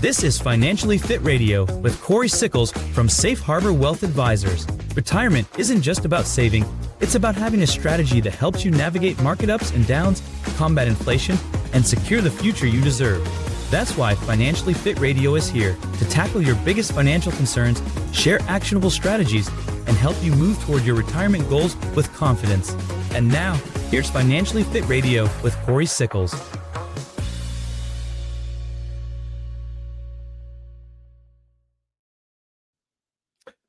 This is Financially Fit Radio with Cory Sickles from Safe Harbor Wealth Advisors. Retirement isn't just about saving, it's about having a strategy that helps you navigate market ups and downs, combat inflation, and secure the future you deserve. That's why Financially Fit Radio is here to tackle your biggest financial concerns, share actionable strategies, and help you move toward your retirement goals with confidence. And now, here's Financially Fit Radio with Cory Sickles.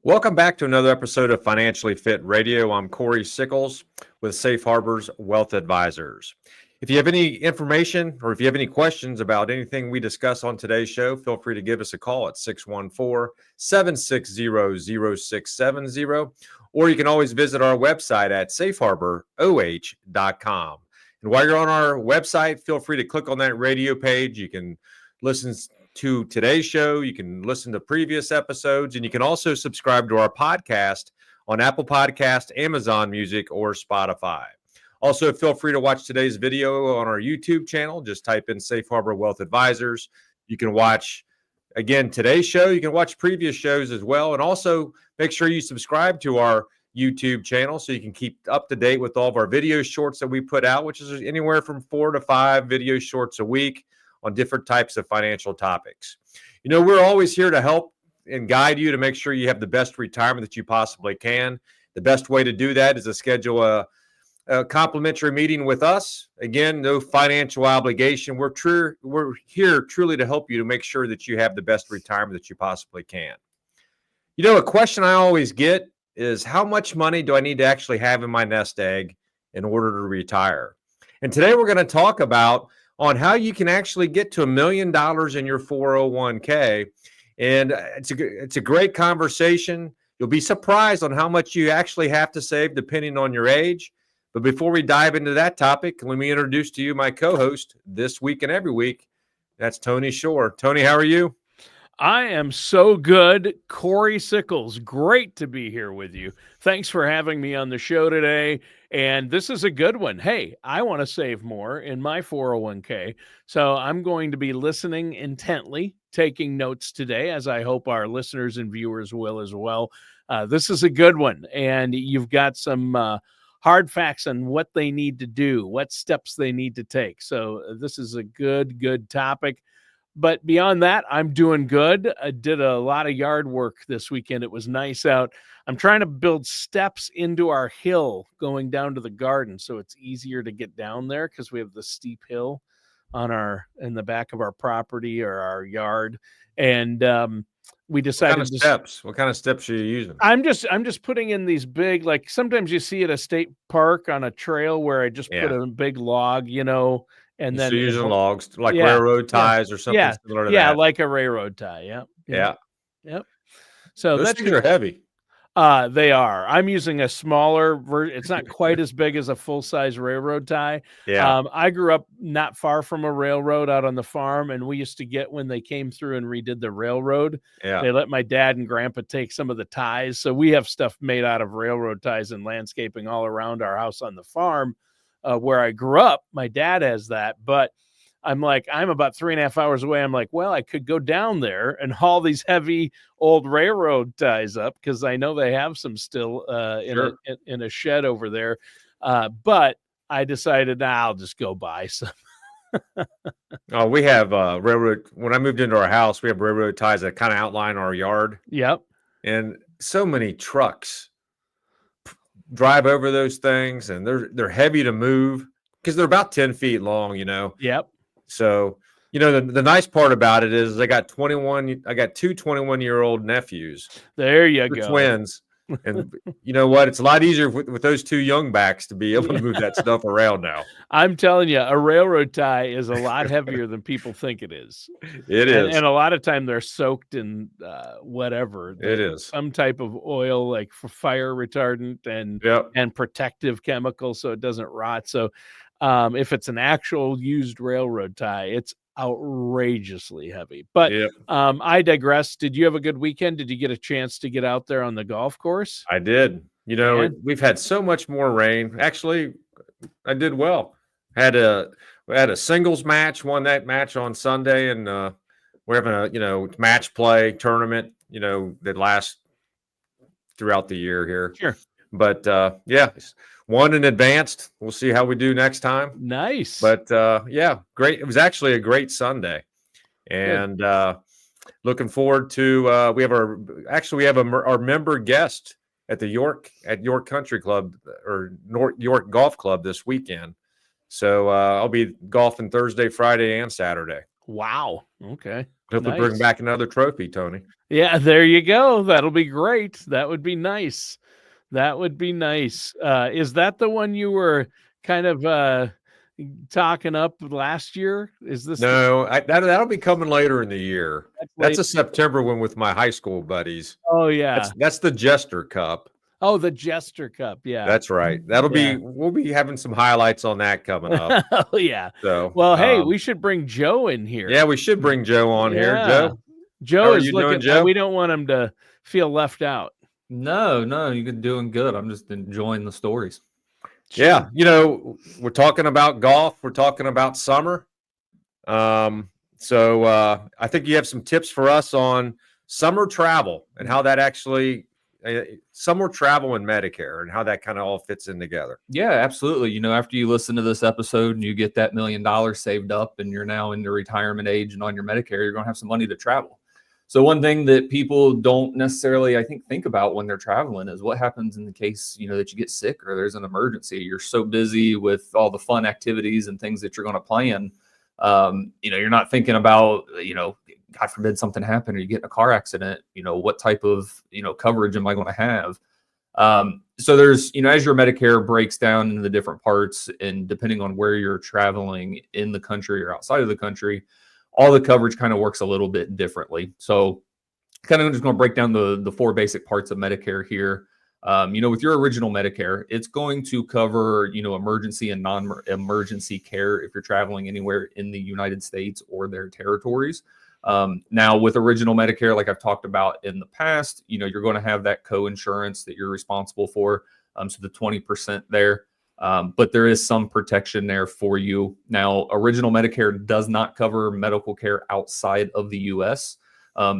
Welcome back to another episode of Financially Fit Radio. I'm Cory Sickles with Safe Harbor's Wealth Advisors. If you have any information or if you have any questions about anything we discuss on today's show, feel free to give us a call at 614-760-0670, or you can always visit our website at safeharboroh.com. And while you're on our website, feel free to click on that radio page. You can listen to today's show, you can listen to previous episodes, and you can also subscribe to our podcast on Apple Podcast, Amazon Music, or Spotify. Also, feel free to watch today's video on our YouTube channel. Just type in Safe Harbor Wealth Advisors. You can watch, again, today's show. You can watch previous shows as well. And also, make sure you subscribe to our YouTube channel so you can keep up to date with all of our video shorts that we put out, which is anywhere from 4 to 5 video shorts a week on different types of financial topics. You know, we're always here to help and guide you to make sure you have the best retirement that you possibly can. The best way to do that is to schedule a complimentary meeting with us. Again, no financial obligation. We're here truly to help you to make sure that you have the best retirement that you possibly can. You know, a question I always get is, how much money do I need to actually have in my nest egg in order to retire? And today we're going to talk about on how you can actually get to $1 million in your 401k. And it's a great conversation. You'll be surprised on how much you actually have to save depending on your age. But before we dive into that topic, let me introduce to you my co-host this week and every week. That's Tony Shore. Tony, how are you? I am so good. Cory Sickles, great to be here with you. Thanks for having me on the show today. And this is a good one. Hey, I want to save more in my 401k. So I'm going to be listening intently, taking notes today, as I hope our listeners and viewers will as well. This is a good one. And you've got some hard facts on what they need to do, what steps they need to take. So this is a good topic. But beyond that, I'm doing good. I did a lot of yard work this weekend. It was nice out. I'm trying to build steps into our hill going down to the garden, so it's easier to get down there because we have the steep hill in the back of our property or our yard. And we decided What kind of steps are you using? I'm just putting in these big, like sometimes you see at a state park on a trail where I just put a big log, you know. And then using logs like railroad ties or something similar to that. Yeah, like a railroad tie. Yep. So those things are heavy. They are. I'm using a smaller version. It's not quite as big as a full-size railroad tie. Yeah. I grew up not far from a railroad out on the farm, and we used to get, when they came through and redid the railroad, they let my dad and grandpa take some of the ties. So we have stuff made out of railroad ties and landscaping all around our house on the farm. Where I grew up, my dad has that, but I'm about 3.5 hours away. I'm like, well, I could go down there and haul these heavy old railroad ties up because I know they have some still in a shed over there. But I decided, I'll just go buy some. We have railroad. When I moved into our house, we have railroad ties that kind of outline our yard. Yep. And so many trucks drive over those things, and they're heavy to move because they're about 10 feet long, you know. Yep. So, you know, the nice part about it is I got two 21-year-old nephews. There you go. Twins. And you know what? It's a lot easier with those two young backs to be able to move that stuff around now. I'm telling you, a railroad tie is a lot heavier than people think it is. It is. And a lot of time they're soaked in whatever. It is. Some type of oil, like for fire retardant and protective chemical so it doesn't rot. So if it's an actual used railroad tie, it's outrageously heavy. But I digress. Did you have a good weekend? Did you get a chance to get out there on the golf course? I did. You know, we've had so much more rain. Actually, I did well. We had a singles match, won that match on Sunday, and we're having a match play tournament that lasts throughout the year here. Sure. But yeah, won and advanced. We'll see how we do next time. Nice. But yeah, great. It was actually a great Sunday, and looking forward to. We have our member guest at York Country Club or York Golf Club this weekend. So I'll be golfing Thursday, Friday, and Saturday. Wow. Okay. Hopefully Nice. bring back another trophy, Tony. Yeah, there you go. That'll be great. That would be nice. That would be nice. Is that the one you were kind of talking up last year? Is this No, that'll be coming later in the year. That's a late? September one with my high school buddies. Oh yeah. That's the Jester Cup. Oh, the Jester Cup. Yeah. That's right. We'll be having some highlights on that coming up. Oh yeah. So Well, hey, we should bring Joe in here. yeah, we should bring Joe on here. Yeah. Joe, Joe are is you doing, looking. Joe? We don't want him to feel left out. No, you're doing good. I'm just enjoying the stories. Yeah, we're talking about golf. We're talking about summer. So I think you have some tips for us on summer travel and how that actually summer travel and Medicare and how that kind of all fits in together. Yeah, absolutely. After you listen to this episode and you get that $1 million saved up and you're now in the retirement age and on your Medicare, you're going to have some money to travel. So one thing that people don't necessarily, I think about when they're traveling is what happens in the case, that you get sick or there's an emergency. You're so busy with all the fun activities and things that you're going to plan. You're not thinking about, God forbid something happened or you get in a car accident, what type of, coverage am I going to have? So there's, as your Medicare breaks down into the different parts and depending on where you're traveling in the country or outside of the country, all the coverage kind of works a little bit differently. So kind of just going to break down the four basic parts of Medicare here. With your original Medicare, it's going to cover, emergency and non-emergency care if you're traveling anywhere in the United States or their territories. Now with original Medicare, like I've talked about in the past, you're going to have that co-insurance that you're responsible for. So the 20% there. But there is some protection there for you. Now, original Medicare does not cover medical care outside of the U.S.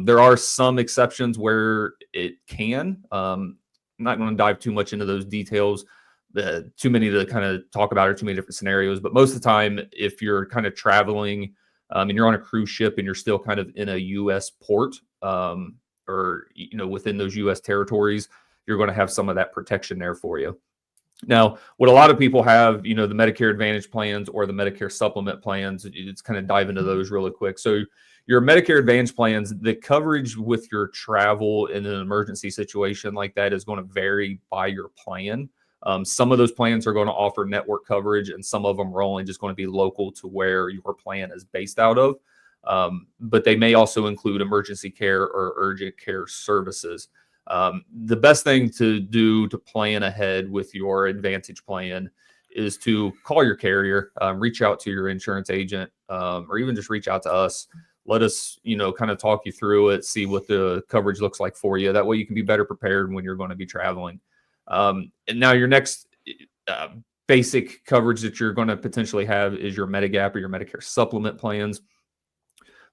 There are some exceptions where it can. I'm not going to dive too much into those details, too many to kind of talk about or too many different scenarios. But most of the time, if you're kind of traveling and you're on a cruise ship and you're still kind of in a U.S. port or, within those U.S. territories, you're going to have some of that protection there for you. Now, what a lot of people have, the Medicare Advantage plans or the Medicare Supplement plans, it's kind of dive into those really quick. So your Medicare Advantage plans, the coverage with your travel in an emergency situation like that is going to vary by your plan. Some of those plans are going to offer network coverage and some of them are only just going to be local to where your plan is based out of. But they may also include emergency care or urgent care services. The best thing to do to plan ahead with your Advantage plan is to call your carrier, reach out to your insurance agent, or even just reach out to us. Let us, kind of talk you through it, see what the coverage looks like for you. That way you can be better prepared when you're going to be traveling. And now your next basic coverage that you're going to potentially have is your Medigap or your Medicare Supplement plans.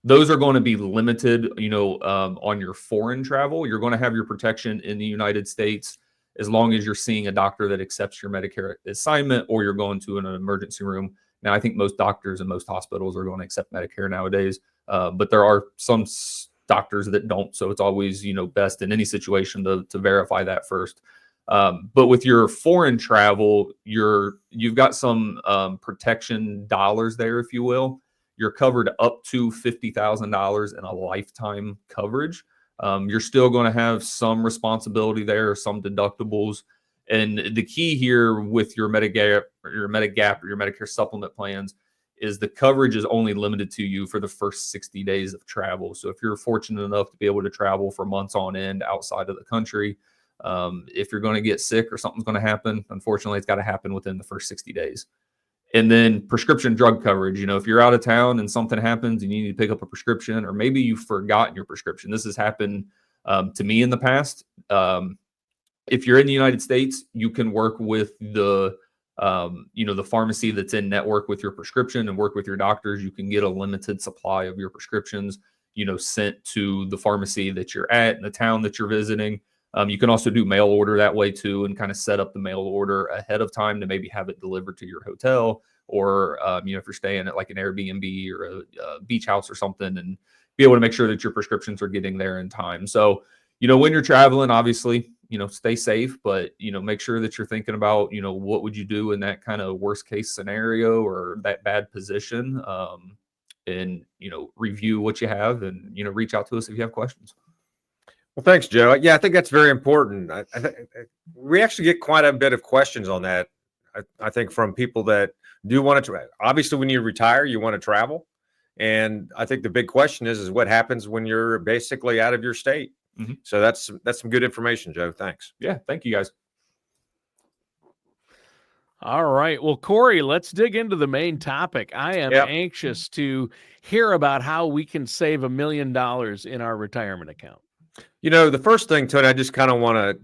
Those are going to be limited, on your foreign travel. You're going to have your protection in the United States as long as you're seeing a doctor that accepts your Medicare assignment or you're going to an emergency room. Now, I think most doctors and most hospitals are going to accept Medicare nowadays, but there are some doctors that don't. So it's always, best in any situation to verify that first. But with your foreign travel, you've got some protection dollars there, if you will. You're covered up to $50,000 in a lifetime coverage. You're still going to have some responsibility there, some deductibles. And the key here with your Medigap or your Medicare Supplement plans is the coverage is only limited to you for the first 60 days of travel. So if you're fortunate enough to be able to travel for months on end outside of the country, if you're going to get sick or something's going to happen, unfortunately, it's got to happen within the first 60 days. And then prescription drug coverage, if you're out of town and something happens and you need to pick up a prescription, or maybe you've forgotten your prescription. This has happened to me in the past. If you're in the United States, you can work with the pharmacy that's in network with your prescription and work with your doctors. You can get a limited supply of your prescriptions. sent to the pharmacy that you're at in the town that you're visiting. You can also do mail order that way too, and kind of set up the mail order ahead of time to maybe have it delivered to your hotel, or if you're staying at like an Airbnb or a beach house or something, and be able to make sure that your prescriptions are getting there in time. So, when you're traveling, obviously, stay safe, but, make sure that you're thinking about, what would you do in that kind of worst case scenario or that bad position, and, review what you have and, reach out to us if you have questions. Well, thanks, Joe. Yeah, I think that's very important. We actually get quite a bit of questions on that. I think from people that do want to, obviously when you retire, you want to travel. And I think the big question is what happens when you're basically out of your state. Mm-hmm. So that's some good information, Joe. Thanks. Yeah. Thank you, guys. All right. Well, Cory, let's dig into the main topic. I am anxious to hear about how we can save $1 million in our retirement account. The first thing, Tony, I just kind of want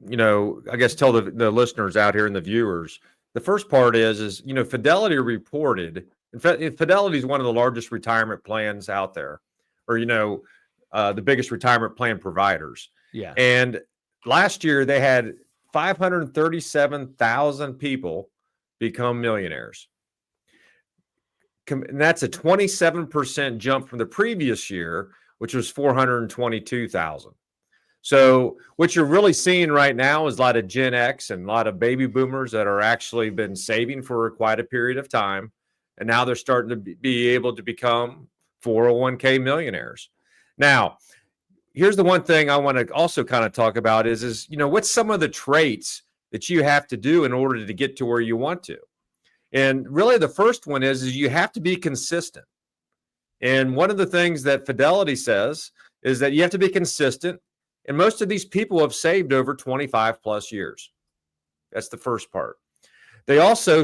to, I guess tell the listeners out here and the viewers, the first part is Fidelity reported, in fact, Fidelity is one of the largest retirement plans out there, or, the biggest retirement plan providers. Yeah. And last year they had 537,000 people become millionaires. And that's a 27% jump from the previous year, which was 422,000. So what you're really seeing right now is a lot of Gen X and a lot of baby boomers that are actually been saving for quite a period of time. And now they're starting to be able to become 401k millionaires. Now, here's the one thing I want to also kind of talk about is what's some of the traits that you have to do in order to get to where you want to. And really the first one is you have to be consistent. And one of the things that Fidelity says is that you have to be consistent. And most of these people have saved over 25 plus years. That's the first part. They also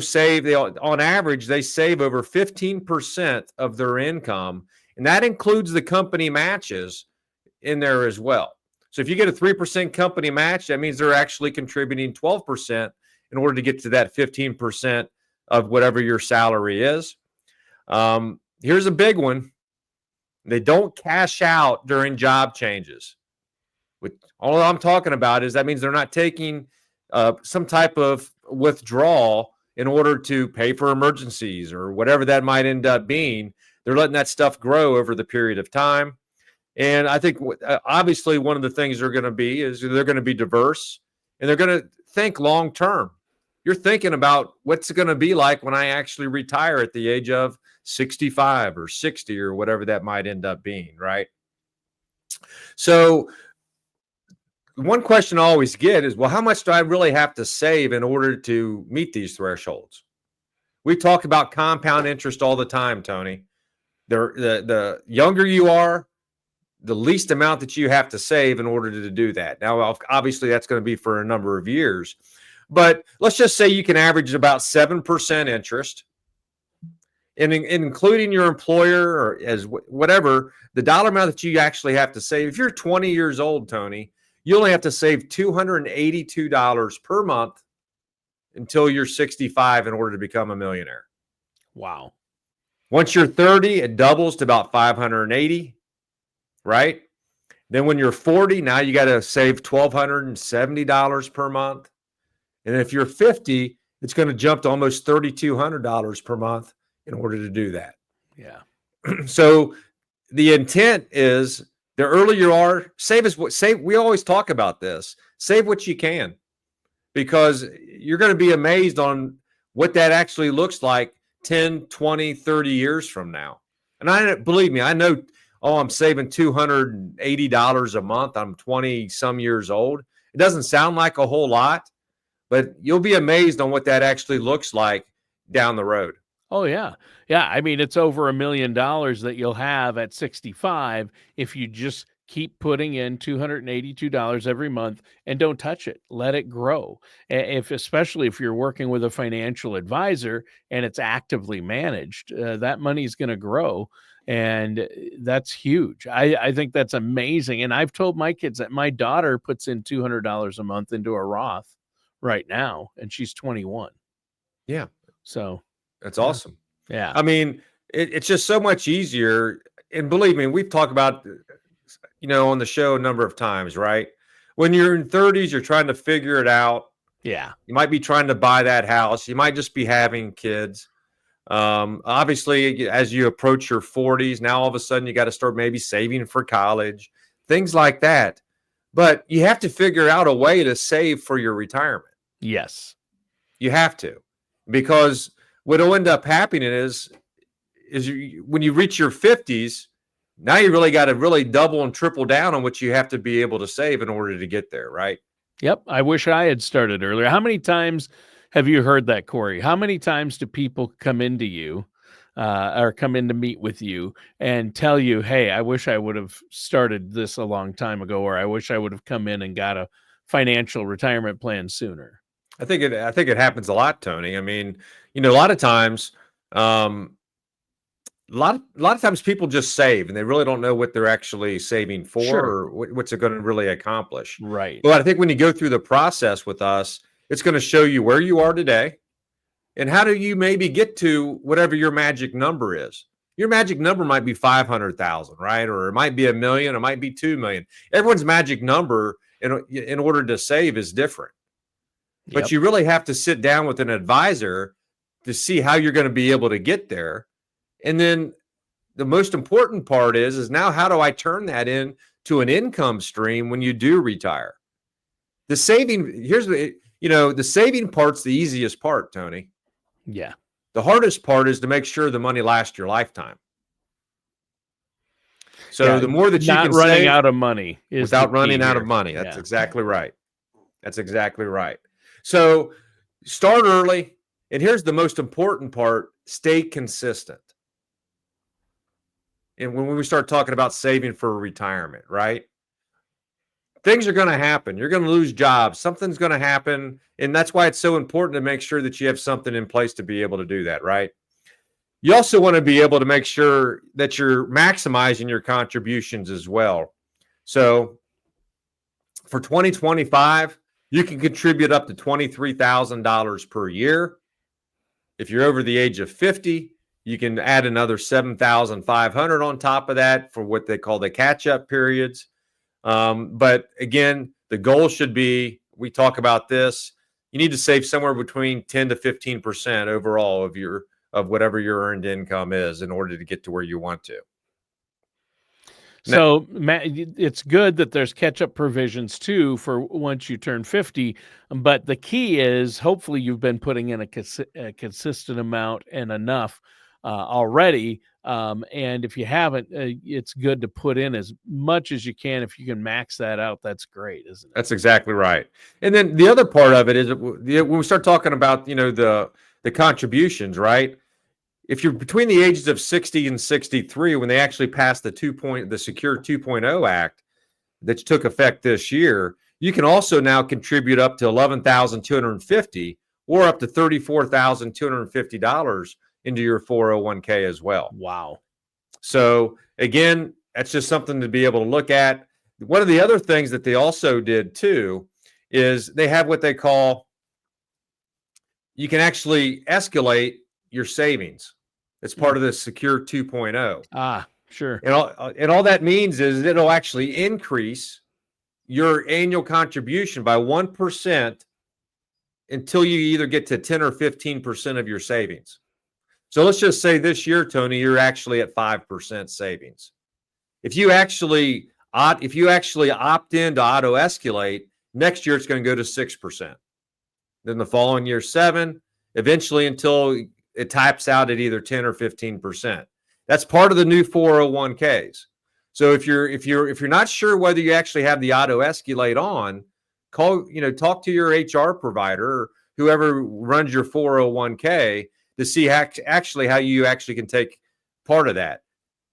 on average, they save over 15% of their income. And that includes the company matches in there as well. So if you get a 3% company match, that means they're actually contributing 12% in order to get to that 15% of whatever your salary is. Here's a big one. They don't cash out during job changes. All I'm talking about is that means they're not taking some type of withdrawal in order to pay for emergencies or whatever that might end up being. They're letting that stuff grow over the period of time. And I think obviously one of the things they're going to be is they're going to be diverse and they're going to think long term. You're thinking about what's it going to be like when I actually retire at the age of 65 or 60 or whatever that might end up being, right? So one question I always get is, well, how much do I really have to save in order to meet these thresholds? We talk about compound interest all the time, Tony. The younger you are, the least amount that you have to save in order to do that. Now, obviously, that's going to be for a number of years. But let's just say you can average about 7% interest. And including your employer or as whatever, the dollar amount that you actually have to save. If you're 20 years old, Tony, you only have to save $282 per month until you're 65 in order to become a millionaire. Wow. Once you're 30, it doubles to about 580, right? Then when you're 40, now you got to save $1,270 per month. And if you're 50, it's going to jump to almost $3,200 per month in order to do that. Yeah. So the intent is the earlier you are, save. We always talk about this. Save what you can, because you're going to be amazed on what that actually looks like 10, 20, 30 years from now. And believe me, I know, I'm saving $280 a month. I'm 20 some years old. It doesn't sound like a whole lot, but you'll be amazed on what that actually looks like down the road. Oh, yeah. Yeah. I mean, it's over $1 million that you'll have at 65 if you just keep putting in $282 every month and don't touch it. Let it grow. Especially if you're working with a financial advisor and it's actively managed, that money is going to grow. And that's huge. I think that's amazing. And I've told my kids that my daughter puts in $200 a month into a Roth right now, and she's 21. Yeah. So that's awesome. Yeah. I mean, it's just so much easier. and believe me, we've talked about, on the show a number of times, right? When you're in 30s, you're trying to figure it out. Yeah. You might be trying to buy that house. You might just be having kids. Obviously, as you approach your 40s, now all of a sudden you got to start maybe saving for college, things like that. But you have to figure out a way to save for your retirement. Yes. You have to, because what will end up happening is when you reach your 50s, now you really got to really double and triple down on what you have to be able to save in order to get there, right? Yep. I wish I had started earlier. How many times have you heard that, Cory? How many times do people come into you or come in to meet with you and tell you, hey, I wish I would have started this a long time ago, or I wish I would have come in and got a financial retirement plan sooner? I think it happens a lot, Tony. I mean, a lot of times, a lot of times people just save and they really don't know what they're actually saving for or what's it going to really accomplish. Right. But I think when you go through the process with us, it's going to show you where you are today and how do you maybe get to whatever your magic number is. Your magic number might be 500,000, right? Or it might be $1 million, it might be 2 million. Everyone's magic number in order to save is different. But you really have to sit down with an advisor to see how you're going to be able to get there. And then the most important part is now how do I turn that into an income stream when you do retire? The saving, the saving part's the easiest part, Tony. Yeah. The hardest part is to make sure the money lasts your lifetime. So the more that you can running save out of money without running out of money. That's exactly right. That's exactly right. So start early. And here's the most important part: stay consistent. And when we start talking about saving for retirement, right? Things are going to happen. You're going to lose jobs. Something's going to happen. And that's why it's so important to make sure that you have something in place to be able to do that, right? You also want to be able to make sure that you're maximizing your contributions as well. So for 2025, you can contribute up to $23,000 per year. If you're over the age of 50, you can add another $7,500 on top of that for what they call the catch-up periods. But again, the goal should be, we talk about this, you need to save somewhere between 10 to 15% overall of whatever your earned income is in order to get to where you want to. So, Matt, it's good that there's catch-up provisions too for once you turn 50, but the key is hopefully you've been putting in a consistent amount and enough already. And if you haven't, it's good to put in as much as you can. If you can max that out, that's great, isn't it? That's exactly right. And then the other part of it is when we start talking about, the contributions, right? If you're between the ages of 60 and 63, when they actually passed the Secure 2.0 Act that took effect this year, you can also now contribute up to $11,250 or up to $34,250 into your 401k as well. Wow. So again, that's just something to be able to look at. One of the other things that they also did too is they have what they call, you can actually escalate your savings. It's part of the Secure 2.0. Ah, sure. And all that means is it'll actually increase your annual contribution by 1% until you either get to 10 or 15% of your savings. So let's just say this year, Tony, you're actually at 5% savings. If you actually opt in to auto-escalate, next year it's going to go to 6%. Then the following year, 7%, eventually until it types out at either 10 or 15%. That's part of the new 401ks. So if you're not sure whether you actually have the auto-escalate on, talk to your HR provider or whoever runs your 401k to see actually how you actually can take part of that.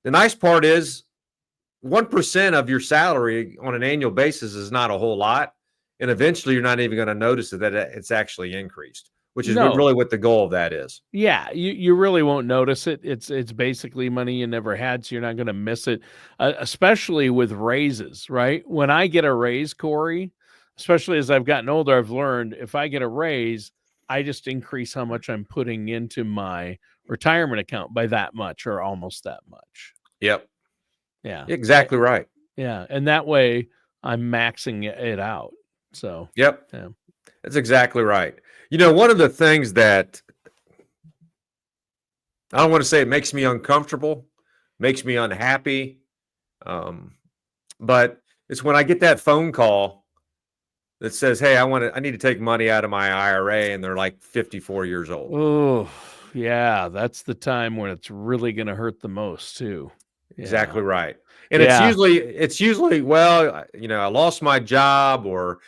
The nice part is 1% of your salary on an annual basis is not a whole lot. And eventually you're not even going to notice that it's actually increased, which is really what the goal of that is. Yeah, you really won't notice it. It's basically money you never had, so you're not going to miss it, especially with raises, right? When I get a raise, Cory, especially as I've gotten older, I've learned if I get a raise, I just increase how much I'm putting into my retirement account by that much or almost that much. Yep. Yeah. Exactly right. Yeah. And that way I'm maxing it out. So, Yep. yeah. That's exactly right. One of the things that I don't want to say it makes me uncomfortable, makes me unhappy, but it's when I get that phone call that says, "Hey, I need to take money out of my IRA," and they're like 54 years old. Oh, yeah. That's the time when it's really going to hurt the most too. Exactly Yeah. right. And Yeah. it's usually, well, I lost my job, or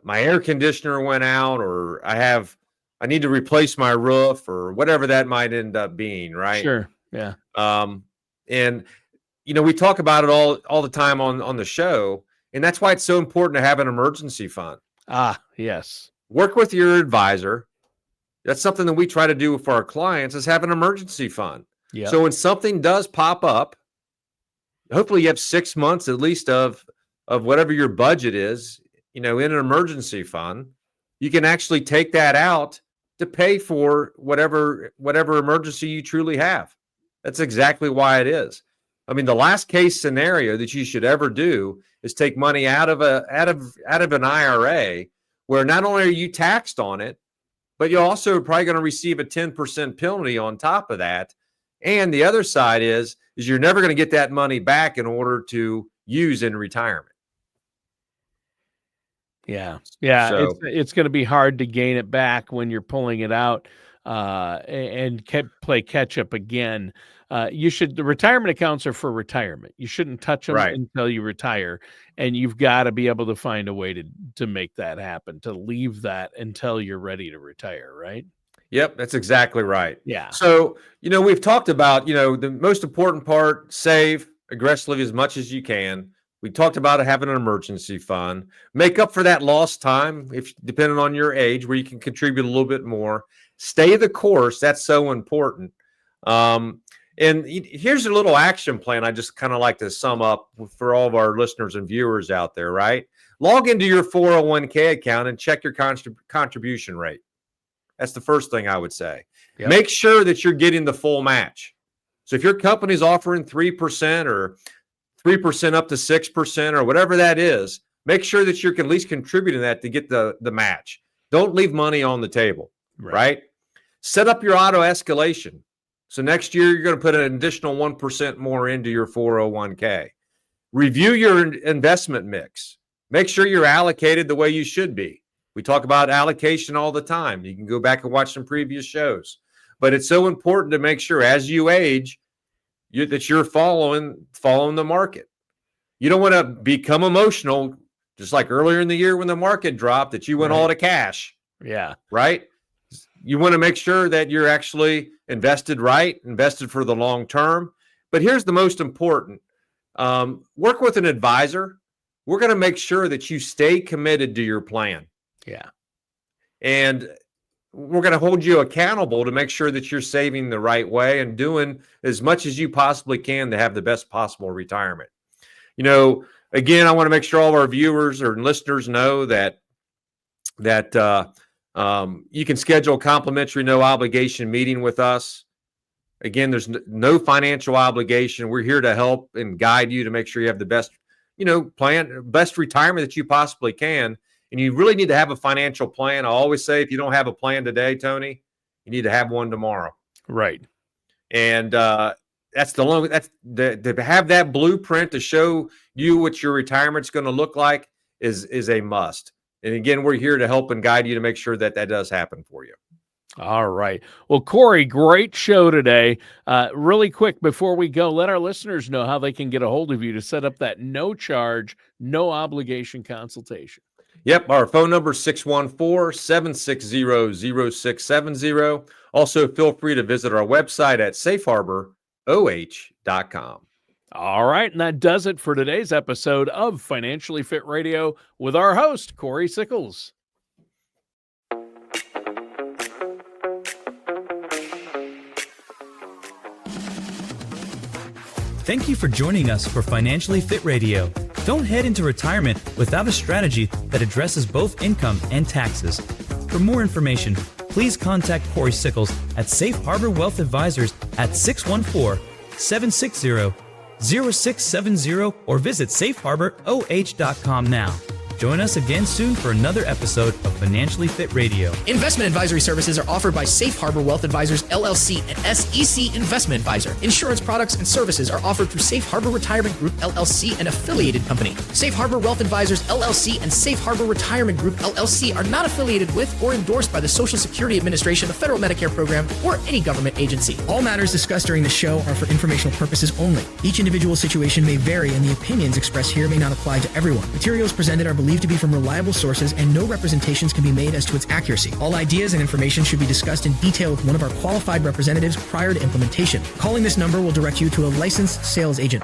my air conditioner went out, or I need to replace my roof, or whatever that might end up being, right? Sure. Yeah. And we talk about it all the time on the show, and that's why it's so important to have an emergency fund. Ah, yes. Work with your advisor. That's something that we try to do for our clients, is have an emergency fund. Yeah. So when something does pop up, hopefully you have 6 months at least of whatever your budget is, in an emergency fund. You can actually take that out to pay for whatever emergency you truly have. That's exactly why it is. I mean, the last case scenario that you should ever do is take money out of an IRA, where not only are you taxed on it, but you're also probably going to receive a 10% penalty on top of that. And the other side is you're never going to get that money back in order to use in retirement. Yeah. Yeah. So- It's going to be hard to gain it back when you're pulling it out and play catch up again. The retirement accounts are for retirement. You shouldn't touch them Right. until you retire. And you've got to be able to find a way to make that happen, to leave that until you're ready to retire. Right. Yep, that's exactly right. Yeah. So, we've talked about, the most important part: save aggressively as much as you can. We talked about having an emergency fund, make up for that lost time, if depending on your age, where you can contribute a little bit more. Stay the course. That's so important. And here's a little action plan I just kind of like to sum up for all of our listeners and viewers out there, right? Log into your 401k account and check your contribution rate. That's the first thing I would say. Yep. Make sure that you're getting the full match. So if your company's offering 3% or 3% up to 6% or whatever that is, make sure that you're at least contributing that to get the match. Don't leave money on the table, right? Set up your auto-escalation. So next year, you're going to put an additional 1% more into your 401k. Review your investment mix. Make sure you're allocated the way you should be. We talk about allocation all the time. You can go back and watch some previous shows. But it's so important to make sure as you age that you're following the market. You don't want to become emotional, just like earlier in the year when the market dropped, that you went all to cash. Yeah. Right? You want to make sure that you're actually invested for the long term. But here's the most important. Work with an advisor. We're going to make sure that you stay committed to your plan. Yeah. And we're going to hold you accountable to make sure that you're saving the right way and doing as much as you possibly can to have the best possible retirement. Again, I want to make sure all of our viewers or listeners know that you can schedule a complimentary, no obligation meeting with us. Again, there's no financial obligation. We're here to help and guide you to make sure you have the best, best retirement that you possibly can. And you really need to have a financial plan. I always say, if you don't have a plan today, Tony, you need to have one tomorrow. Right. And to have that blueprint to show you what your retirement's going to look like is a must. And again, we're here to help and guide you to make sure that does happen for you. All right. Well, Cory, great show today. Really quick, before we go, let our listeners know how they can get a hold of you to set up that no charge, no obligation consultation. Yep. Our phone number is 614-760-0670. Also, feel free to visit our website at safeharboroh.com. All right. And that does it for today's episode of Financially Fit Radio with our host, Cory Sickles. Thank you for joining us for Financially Fit Radio. Don't head into retirement without a strategy that addresses both income and taxes. For more information, please contact Cory Sickles at Safe Harbor Wealth Advisors at 614-760-0670. 0670 or visit safeharboroh.com now. Join us again soon for another episode of Financially Fit Radio. Investment advisory services are offered by Safe Harbor Wealth Advisors, LLC, and SEC Investment Advisor. Insurance products and services are offered through Safe Harbor Retirement Group, LLC, an affiliated company. Safe Harbor Wealth Advisors, LLC, and Safe Harbor Retirement Group, LLC, are not affiliated with or endorsed by the Social Security Administration, the Federal Medicare Program, or any government agency. All matters discussed during the show are for informational purposes only. Each individual situation may vary, and the opinions expressed here may not apply to everyone. Materials presented are believed to be from reliable sources, and no representations can be made as to its accuracy. All ideas and information should be discussed in detail with one of our qualified representatives prior to implementation. Calling this number will direct you to a licensed sales agent.